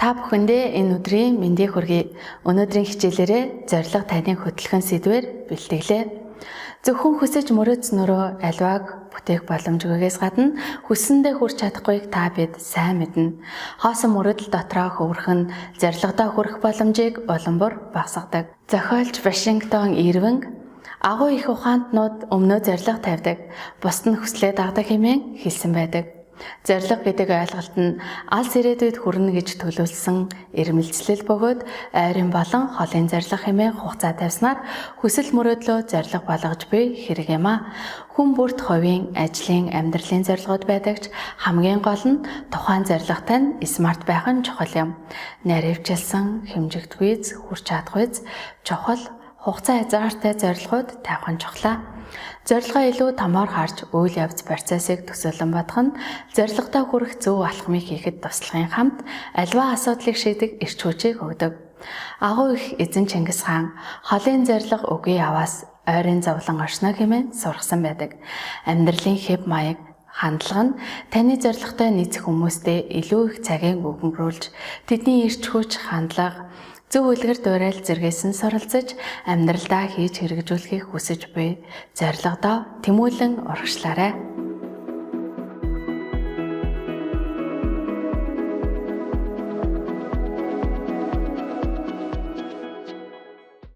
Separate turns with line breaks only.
Та бүхэндээ энэ өдрийн мэндийг хүргэе. Өнөөдрийн хичээлээрээ зориг таны хөдөлгөөн сэдвээр бэлтгэлээ. Зөвхөн хүсэж мөрөөдснөрөө альвааг бүтээх боломжгүйгээс гадна хүссэндээ хүрч чадахгүйг та бид сайн мэднэ. Хоосон мөрөөдөл дотроо хөвөрхөн зоригдоо хүрэх боломжийг улам бүр багасгадаг. Зохиолч Вашингтон Ирвинг агуу их ухаантнууд өмнөө зориг тавьдаг, бусд нь хүслээ дагдаг хэмээн хэлсэн байдаг. Зориг гэдэг ойлголт нь алс ирээдүйд хүрнэ гэж төлөвлөсөн эрмэлзлэл бөгөөд ойрын болон холын зориг хэмээн хугацаа тавьснаар хүсэл мөрөөдлөө зориг болгож буй хэрэг юм а. Хүн бүрт хувийн, ажлын, амьдралын зорилгод байдаг ч хамгийн гол нь тухайн зоригтой нь смарт байх нь чухал юм. Наривчлсан, хэмжигдэхүйц, хүрч чадахгүйц чухал, хугацаа хязгаартай зорилгууд тавих нь чухлаа. Зорилгоо илүү томоор харж үйл явц процессыг төсөөлөн бодох нь зорилготой хүрэх зөв алхмыг хийхэд туслахын хамт аливаа асуудлыг шийдэх эрч хүчийг өгдөг. Агуу их эзэн Чингис хаан холын зориг үгүй аваас ойрын зовлон оршно хэмээн сургасан байдаг. Амьдралын хэв маяг хандлага нь таны зорилготой нийцэх хүмүүстэй илүү их цагийг өнгөрүүлж тэдний эрч хүч хандлага зөв үлгэр дуурайл зэрэгсэн суралцаж амьдралдаа хийж хэрэгжүүлэхийг хүсэж буй зорилгодоо тэмүүлэн урагшлаарай.